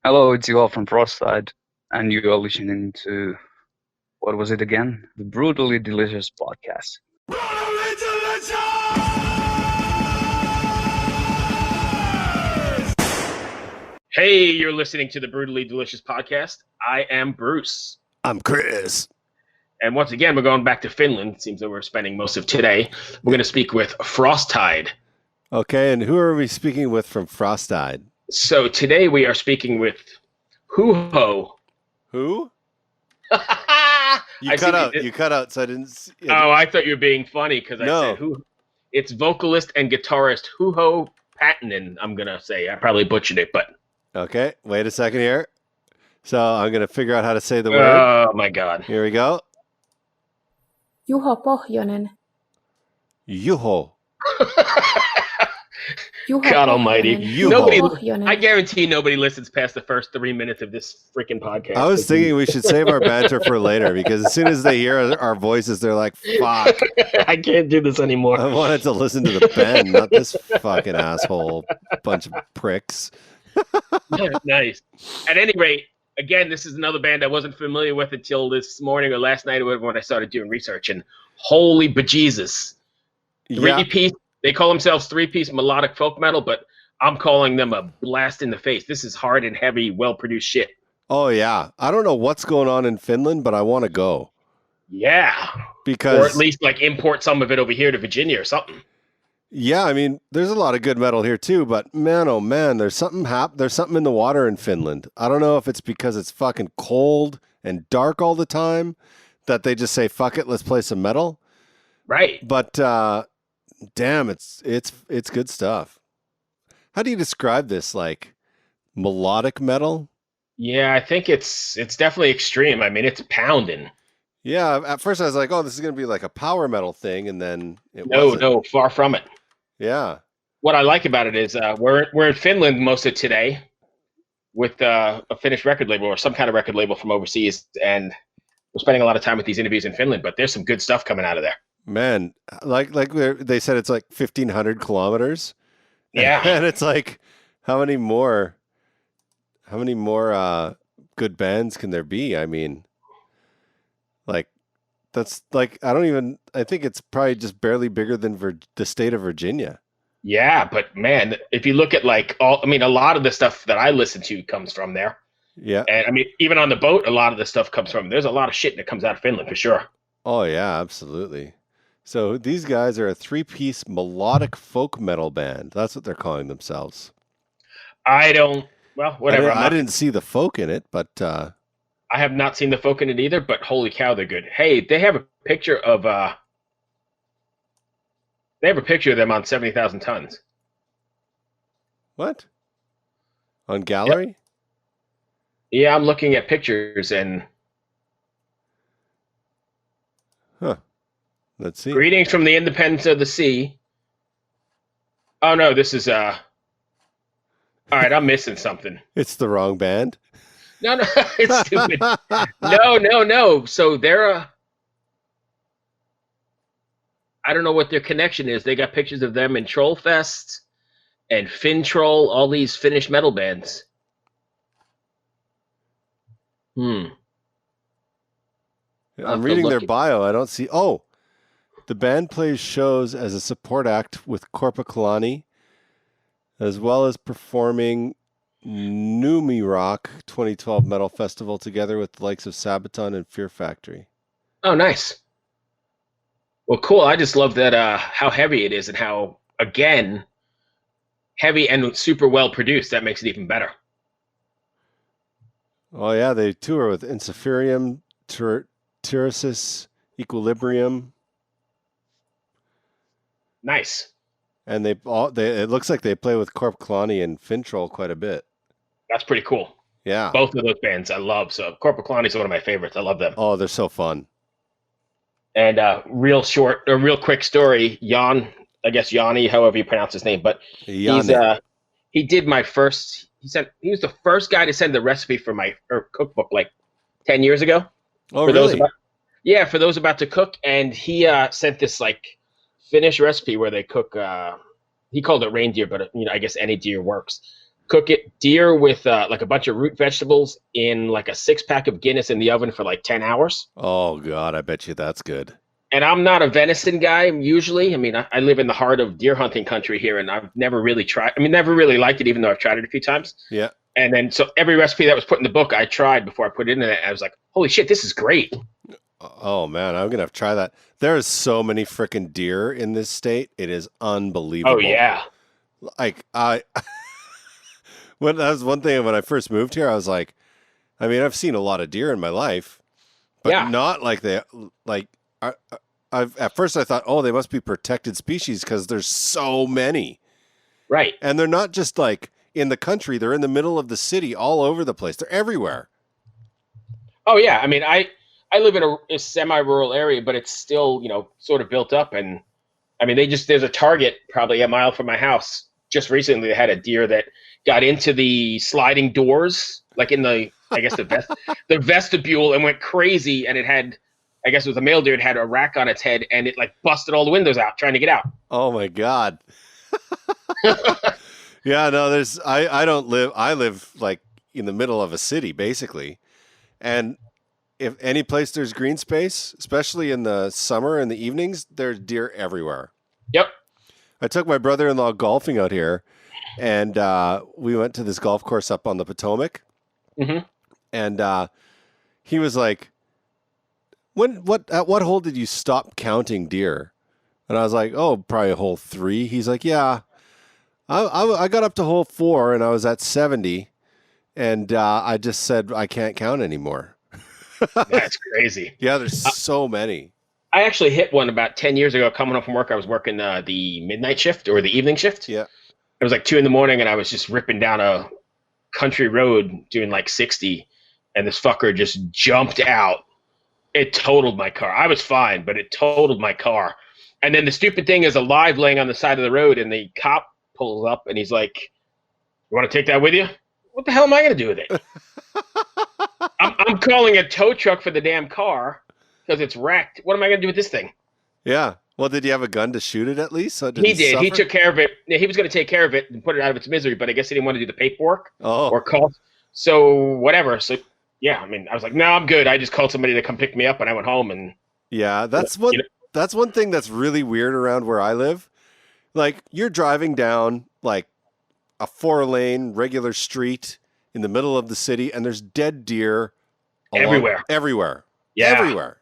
Hello, it's Juho from Frosttide, and you are listening to, what was it again? The Brutally Delicious podcast. Hey, you're listening to the Brutally Delicious podcast. I am Bruce. I'm Chris. And once again, we're going back to Finland. It seems that we're spending most of today. We're going to speak with Frosttide. Okay, and who are we speaking with from Frosttide? So today we are speaking with Juho. Who? You I cut out. You cut out, so I didn't see it. Oh, I thought you were being funny because I said who. It's vocalist and guitarist Juho Patinen, I'm going to say. I probably butchered it, but... Okay, wait a second here. So I'm going to figure out how to say the word. Oh, my God. Here we go. Juho Pohjonen. Juho. God almighty. Pohjonen. I guarantee nobody listens past the first 3 minutes of this freaking podcast. I was thinking we should save our banter for later because as soon as they hear our voices, they're like, fuck. I can't do this anymore. I wanted to listen to the band, not this fucking asshole bunch of pricks. Nice. At any rate, again, this is another band I wasn't familiar with until this morning or last night or whatever when I started doing research. And holy bejesus. Three-piece. They call themselves three-piece melodic folk metal, but I'm calling them a blast in the face. This is hard and heavy, well-produced shit. Oh, yeah. I don't know what's going on in Finland, but I want to go. Yeah. Because, or at least like import some of it over here to Virginia or something. Yeah, I mean, there's a lot of good metal here too, but man, oh man, there's something in the water in Finland. I don't know if it's because it's fucking cold and dark all the time that they just say, fuck it, let's play some metal. Right. But damn, it's good stuff. How do you describe this? Like melodic metal? Yeah, I think it's definitely extreme. I mean, it's pounding. Yeah, at first I was like, oh, this is going to be like a power metal thing, and then it wasn't. No, far from it. Yeah. What I like about it is we're in Finland most of today with a Finnish record label or some kind of record label from overseas, and we're spending a lot of time with these interviews in Finland, but there's some good stuff coming out of there. Man, like they said it's like 1,500 kilometers. Yeah. And it's like, how many more good bands can there be? I mean, like, that's like, I think it's probably just barely bigger than the state of Virginia. Yeah, but man, if you look at like a lot of the stuff that I listen to comes from there. Yeah. And I mean, even on the boat, a lot of the stuff comes from, there's a lot of shit that comes out of Finland for sure. Oh yeah, absolutely. So these guys are a three-piece melodic folk metal band. That's what they're calling themselves. Whatever. I didn't see the folk in it, but... I have not seen the folk in it either, but holy cow, they're good. Hey, they have a picture of them on 70,000 Tons. What? On gallery? Yep. Yeah, I'm looking at pictures and... Huh. Let's see. Greetings from the independence of the sea. Oh, no, this is... All right, I'm missing something. It's the wrong band? No, it's stupid. No. So they're I don't know what their connection is. They got pictures of them in Trollfest and Finn Troll, all these Finnish metal bands. I'm reading their bio. I don't see. Oh, the band plays shows as a support act with Korpiklani, as well as performing Numi Rock 2012 Metal Festival together with the likes of Sabaton and Fear Factory. Oh, nice. Well, cool. I just love that how heavy it is and how, again, heavy and super well produced. That makes it even better. Oh, yeah. They tour with Insiferium, Tyresis, Equilibrium. Nice. And it looks like they play with Korpiklani and Fintroll quite a bit. That's pretty cool. Yeah. Both of those bands I love. So Korpiklani is one of my favorites. I love them. Oh, they're so fun. And real quick story, Yanni, however you pronounce his name, but he did my first, he was the first guy to send the recipe for my cookbook like 10 years ago. Oh, really? For those about to cook. And he sent this like Finnish recipe where they cook, he called it reindeer, but I guess any deer works. cook it deer with like a bunch of root vegetables in like a 6-pack of Guinness in the oven for like 10 hours. Oh God, I bet you that's good. And I'm not a venison guy usually. I mean, I live in the heart of deer hunting country here, and I've never really tried. I mean, never really liked it, even though I've tried it a few times. Yeah. And then so every recipe that was put in the book, I tried before I put it in it. I was like, holy shit, this is great. Oh man, I'm gonna have to try that. There's so many freaking deer in this state. It is unbelievable. Oh yeah. Like that was one thing when I first moved here. I was like, I mean, I've seen a lot of deer in my life, but not like at first I thought, oh, they must be protected species because there's so many. Right. And they're not just like in the country; they're in the middle of the city, all over the place. They're everywhere. Oh yeah. I mean, I live in a semi-rural area, but it's still, sort of built up. And I mean, there's a target probably a mile from my house. Just recently, they had a deer that got into the sliding doors, like in the vestibule, and went crazy. And it had, I guess it was a male deer. It had a rack on its head, and it like busted all the windows out trying to get out. Oh my God. Yeah, no, I live like in the middle of a city basically. And if any place there's green space, especially in the summer and the evenings, there's deer everywhere. Yep. I took my brother-in-law golfing out here, and we went to this golf course up on the Potomac. Mm-hmm. And he was like, at what hole did you stop counting deer? And I was like, oh, probably hole 3. He's like, yeah. I got up to hole 4 and I was at 70, and I just said I can't count anymore. That's crazy. Yeah, there's so many. I actually hit one about 10 years ago. Coming home from work, I was working the midnight shift or the evening shift. Yeah. It was like 2 a.m, and I was just ripping down a country road doing like 60, and this fucker just jumped out. It totaled my car. I was fine, but it totaled my car. And then the stupid thing is alive laying on the side of the road, and the cop pulls up and he's like, "You want to take that with you?" What the hell am I going to do with it? I'm calling a tow truck for the damn car because it's wrecked. What am I going to do with this thing? Yeah. Well, did you have a gun to shoot it at least? So He did. He took care of it. He was going to take care of it and put it out of its misery, but I guess he didn't want to do the paperwork or call. So whatever. So yeah, I mean, I was like, no, I'm good. I just called somebody to come pick me up, and I went home. And yeah, that's one thing that's really weird around where I live. Like, you're driving down like a 4-lane regular street in the middle of the city, and there's dead deer everywhere. Yeah. Everywhere.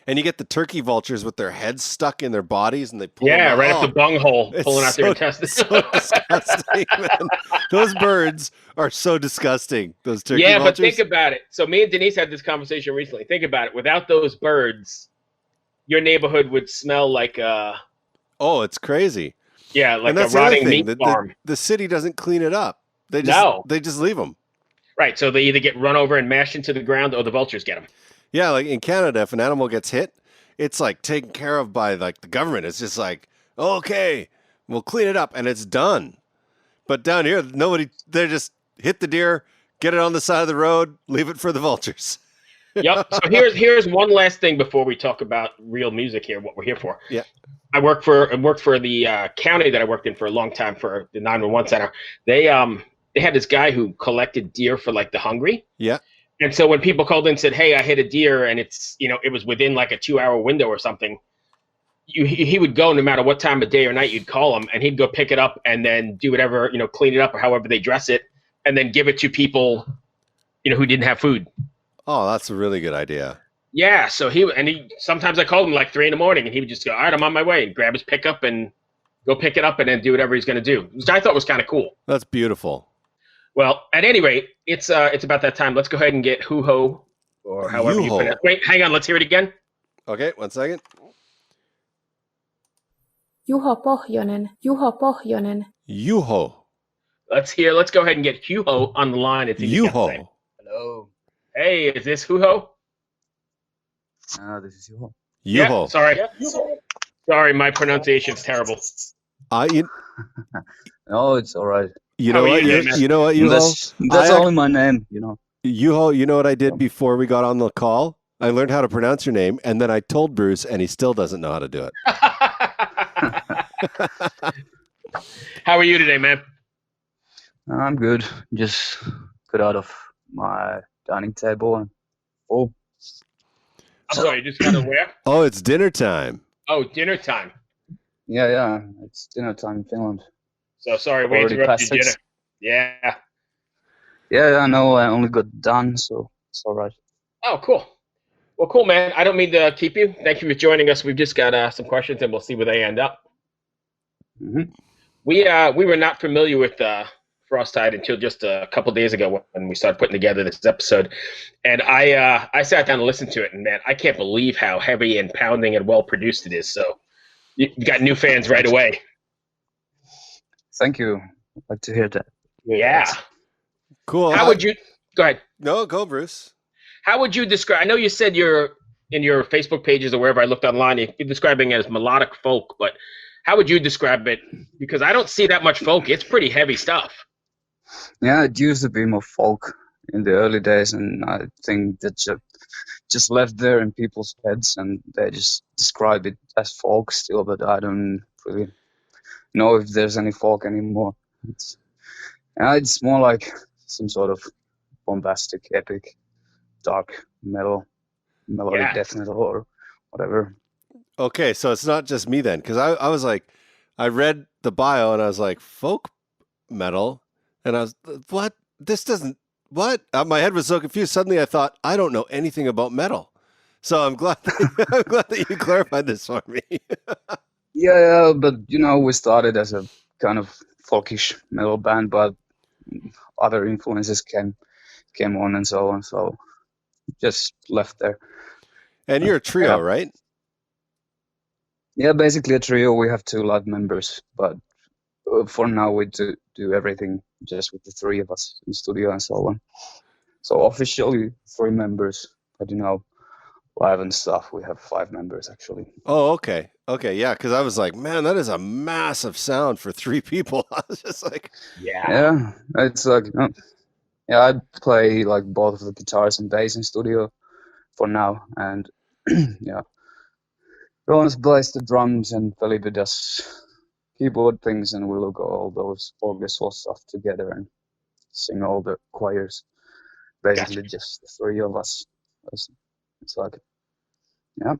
And you get the turkey vultures with their heads stuck in their bodies, and they pull them out. Right up the bunghole, pulling out their intestines. So disgusting, man. Those birds are so disgusting. Those turkey vultures. But think about it. So me and Denise had this conversation recently. Think about it. Without those birds, your neighborhood would smell like oh, it's crazy. Yeah, like a rotting meat farm. The city doesn't clean it up. They just leave them. Right. So they either get run over and mashed into the ground, or the vultures get them. Yeah, like in Canada, if an animal gets hit, it's like taken care of by like the government. It's just like, okay, we'll clean it up and it's done. But down here, they just hit the deer, get it on the side of the road, leave it for the vultures. Yep. So here's one last thing before we talk about real music here, what we're here for. Yeah. I worked for the county that I worked in for a long time for the 911 center. They had this guy who collected deer for like the hungry. Yeah. And so when people called in and said, "Hey, I hit a deer," and it's, it was within like a 2-hour window or something, he would go no matter what time of day or night you'd call him, and he'd go pick it up and then do whatever, clean it up or however they dress it, and then give it to people, who didn't have food. Oh, that's a really good idea. Yeah. So he sometimes I called him like 3 a.m, and he would just go, "All right, I'm on my way," and grab his pickup and go pick it up and then do whatever he's going to do, which I thought was kind of cool. That's beautiful. Well, at any rate, it's about that time. Let's go ahead and get Juho, or however you pronounce it. Wait, hang on. Let's hear it again. Okay, 1 second. Juho Pohjonen, Juho Pohjonen. Juho. Let's go ahead and get Juho on the line. It's Juho. Hello. Hey, is this Juho? This is Juho. Juho. Yeah, sorry. Sorry, my pronunciation's terrible. No, it's all right. You know what, Juho? That's only my name, Juho, you know what I did before we got on the call? I learned how to pronounce your name, and then I told Bruce, and he still doesn't know how to do it. How are you today, man? I'm good. Just got out of my dining table and oh, I'm sorry, you just got to where? Oh, it's dinner time. Oh, dinner time. yeah, it's dinner time in Finland. So sorry, we Already interrupted past your dinner. 6. Yeah. Yeah, I know. I only got done, so it's all right. Oh, cool. Well, cool, man. I don't mean to keep you. Thank you for joining us. We've just got some questions, and we'll see where they end up. Mm-hmm. We were not familiar with Frosttide until just a couple days ago when we started putting together this episode, and I sat down and listened to it, and man, I can't believe how heavy and pounding and well produced it is. So you got new fans right away. Thank you. I'd like to hear that. Yeah. Cool. How would you go ahead? No, go, Bruce. How would you describe? I know you said you're in your Facebook pages or wherever I looked online, you're describing it as melodic folk, but how would you describe it? Because I don't see that much folk. It's pretty heavy stuff. Yeah, it used to be more folk in the early days, and I think that just left there in people's heads, and they just describe it as folk still, but I don't really know if there's any folk anymore. It's more like some sort of bombastic, epic, dark metal, melodic death metal or whatever. Okay, so it's not just me then, because I was like, I read the bio and I was like, folk metal, and I was, what? This doesn't, what? My head was so confused. Suddenly I thought, I don't know anything about metal. So I'm glad that you clarified this for me. Yeah, but we started as a kind of folkish metal band, but other influences came on and so on, so just left there. And you're a trio, right? Yeah, basically a trio. We have 2 live members, but for now we do everything just with the 3 of us in studio and so on. So officially 3 members, but live and stuff, we have 5 members actually. Oh, okay. Okay, yeah, because I was like, man, that is a massive sound for 3 people. I was just like, yeah, it's like, I play like both of the guitars and bass in studio for now, and yeah, Jonas plays the drums and Felipe does keyboard things, and we'll go all those orchestral stuff together and sing all the choirs. Basically, just the 3 of us. It's like, yeah.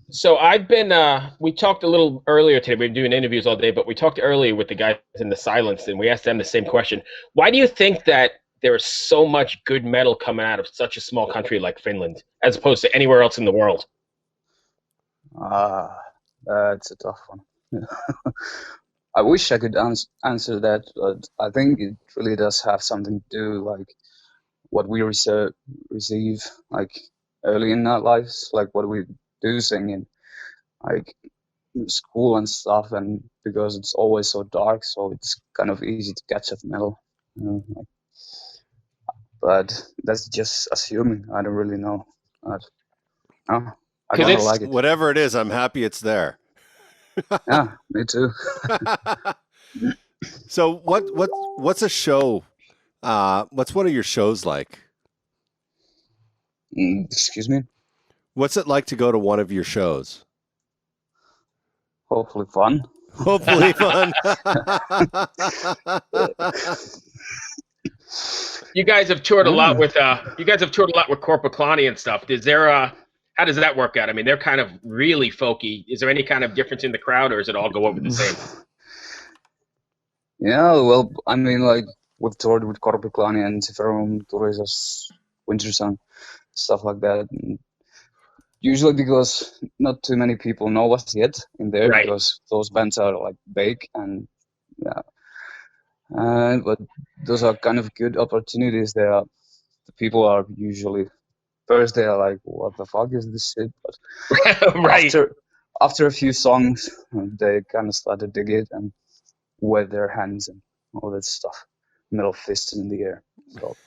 So I've been, we talked a little earlier today. We've been doing interviews all day, but we talked earlier with the guys in the Silence, and we asked them the same question. Why do you think that there is so much good metal coming out of such a small country like Finland, as opposed to anywhere else in the world? That's a tough one. I wish I could answer that, but I think it really does have something to do, like what we receive, like early in our lives, like what we do sing in, like school and stuff, and because it's always so dark, so it's kind of easy to catch up metal. But that's just assuming. I don't really know. I kind of like it. Whatever it is, I'm happy it's there. Yeah, me too. So what's a show? What's one of your shows like? Excuse me? What's it like to go to one of your shows? Hopefully fun. Hopefully fun. You guys have toured a lot with Corpus Kalani and stuff. Is there how does that work out? I mean, they're kind of really folky. Is there any kind of difference in the crowd, or does it all go over the same? Yeah, well, I mean, like we've toured with Corpus Kalani and Ciferum, Turisas, Winter Sun, stuff like that. And usually because not too many people know us yet in there, right, because those bands are like big, and yeah. But those are kind of good opportunities. The people are usually first they are like, "What the fuck is this shit?" But right. after a few songs, they kind of start to dig it and wave their hands and all that stuff, metal fists in the air. So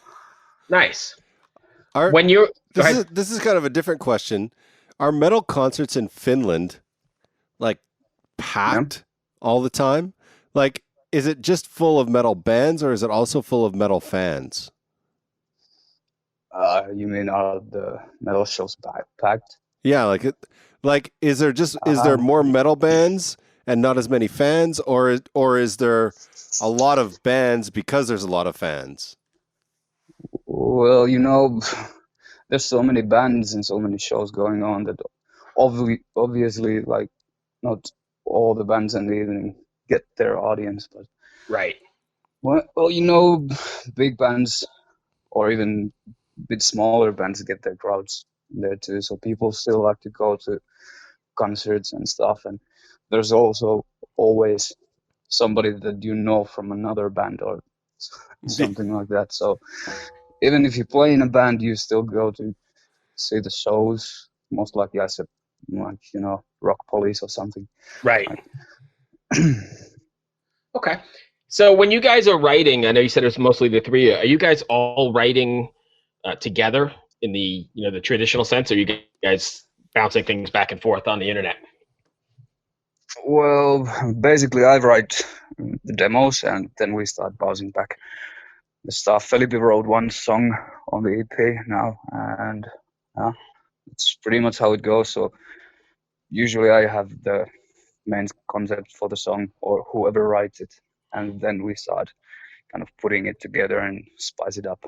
nice. This is kind of a different question. Are metal concerts in Finland like packed all the time? Like, is it just full of metal bands, or is it also full of metal fans? You mean are the metal shows packed? Yeah, is there more metal bands and not as many fans, or is there a lot of bands because there's a lot of fans? Well, there's so many bands and so many shows going on that obviously, like, not all the bands in the evening get their audience, but Right. well, big bands or even a bit smaller bands get their crowds there too. So people still like to go to concerts and stuff. And there's also always somebody that you know from another band or something like that. So even if you play in a band, you still go to see the shows. Most likely, I said, like, Rock Police or something. Right. Okay. So when you guys are writing, I know you said it's mostly the three. Are you guys all writing together in the the traditional sense, or are you guys bouncing things back and forth on the internet? Well, basically, I write the demos and then we start bouncing back the stuff. Felipe wrote one song on the EP now, and it's pretty much how it goes. So usually I have the main concept for the song or whoever writes it, and then we start kind of putting it together and spice it up.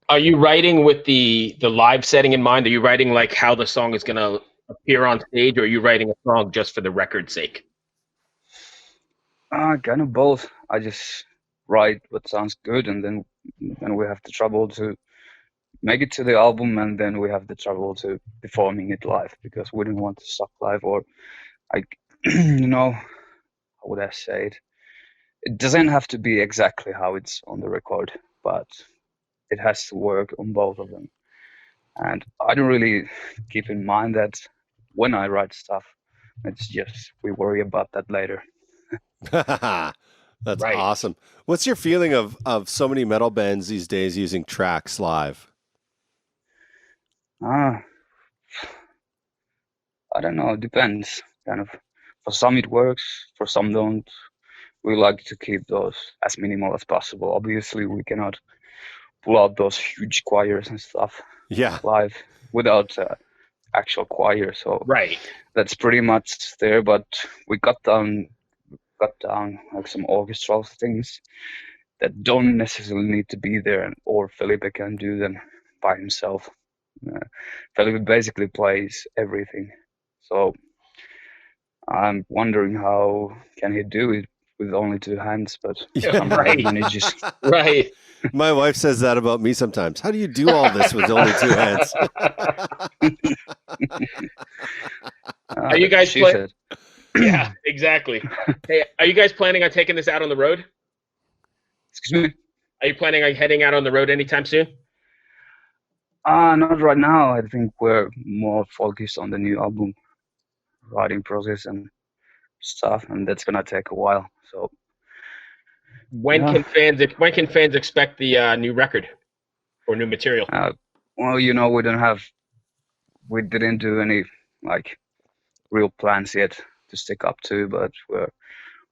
Are you writing with the live setting in mind? Are you writing like how the song is going to appear on stage, or are you writing a song just for the record's sake? Kind of both. I just write what sounds good, and then we have the trouble to make it to the album, and then we have the trouble to performing it live, because we didn't want to suck live, or like, how would I say it? It doesn't have to be exactly how it's on the record, but it has to work on both of them. And I don't really keep in mind that when I write stuff. It's just we worry about that later. That's right. Awesome. What's your feeling of so many metal bands these days using tracks live? I don't know. It depends. Kind of. For some it works. For some don't. We like to keep those as minimal as possible. Obviously, we cannot pull out those huge choirs and stuff live without actual choir. So right. That's pretty much there. But we got down like some orchestral things that don't necessarily need to be there, or Felipe can do them by himself. Felipe basically plays everything. So I'm wondering how can he do it with only two hands, but right. manages. Right. My wife says that about me sometimes. How do you do all this with only two hands? Are you guys planning? Yeah, exactly. Hey, are you guys planning on taking this out on the road? Excuse me? Are you planning on heading out on the road anytime soon? Not right now. I think we're more focused on the new album writing process and stuff, and that's gonna take a while. So when can fans expect the new record or new material? Well, we didn't do any like real plans yet to stick up to, but we're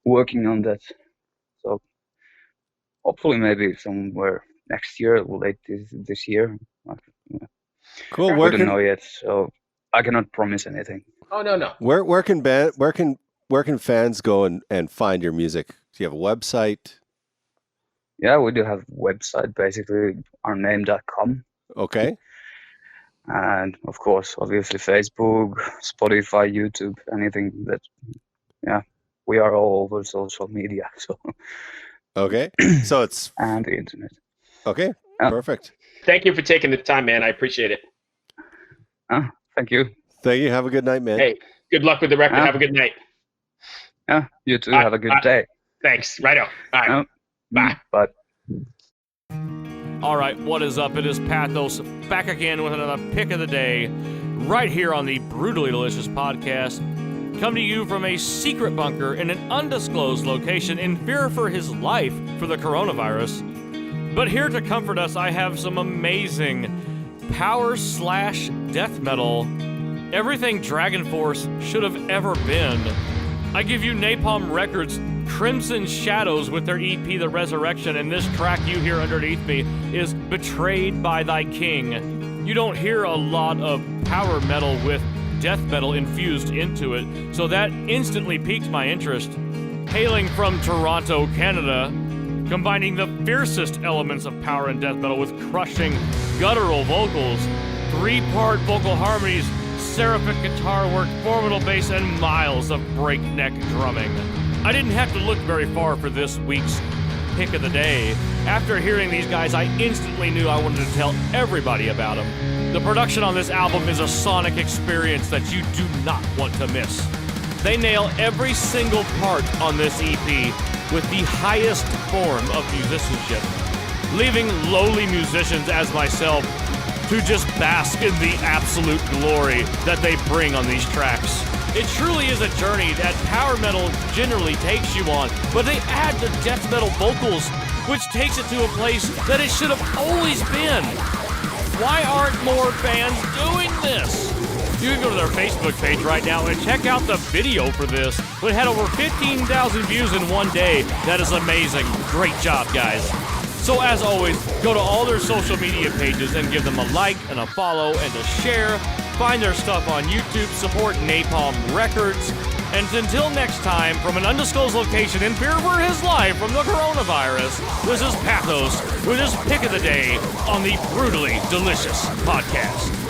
working on that. So hopefully maybe somewhere next year, late this year. Cool. We don't know yet, so I cannot promise anything. Oh no. Where can fans go and find your music? Do you have a website? Yeah, we do have a website, basically ourname.com. Okay. And of course, obviously Facebook, Spotify, YouTube, anything that, we are all over social media. So. Okay. So it's and the internet. Okay. Yeah. Perfect. Thank you for taking the time, man. I appreciate it. Thank you. Thank you. Have a good night, man. Hey, good luck with the record. Have a good night. Yeah, you too. Have a good day. Thanks. Right on. All right. Bye. Bye. All right, what is up? It is Pathos back again with another pick of the day right here on the Brutally Delicious podcast. Come to you from a secret bunker in an undisclosed location in fear for his life for the coronavirus. But here to comfort us, I have some amazing power/death metal, everything Dragon Force should have ever been. I give you Napalm Records' Crimson Shadows with their EP, The Resurrection, and this track you hear underneath me is Betrayed by Thy King. You don't hear a lot of power metal with death metal infused into it, so that instantly piqued my interest. Hailing from Toronto, Canada, combining the fiercest elements of power and death metal with crushing, guttural vocals, 3-part vocal harmonies, seraphic guitar work, formidable bass, and miles of breakneck drumming. I didn't have to look very far for this week's pick of the day. After hearing these guys, I instantly knew I wanted to tell everybody about them. The production on this album is a sonic experience that you do not want to miss. They nail every single part on this EP with the highest form of musicianship, leaving lowly musicians as myself to just bask in the absolute glory that they bring on these tracks. It truly is a journey that power metal generally takes you on, but they add the death metal vocals, which takes it to a place that it should have always been. Why aren't more bands doing this? You can go to their Facebook page right now and check out the video for this. It had over 15,000 views in one day. That is amazing. Great job, guys. So as always, go to all their social media pages and give them a like and a follow and a share. Find their stuff on YouTube, support Napalm Records. And until next time, from an undisclosed location in fear for his life from the coronavirus, this is Pathos with his pick of the day on the Brutally Delicious podcast.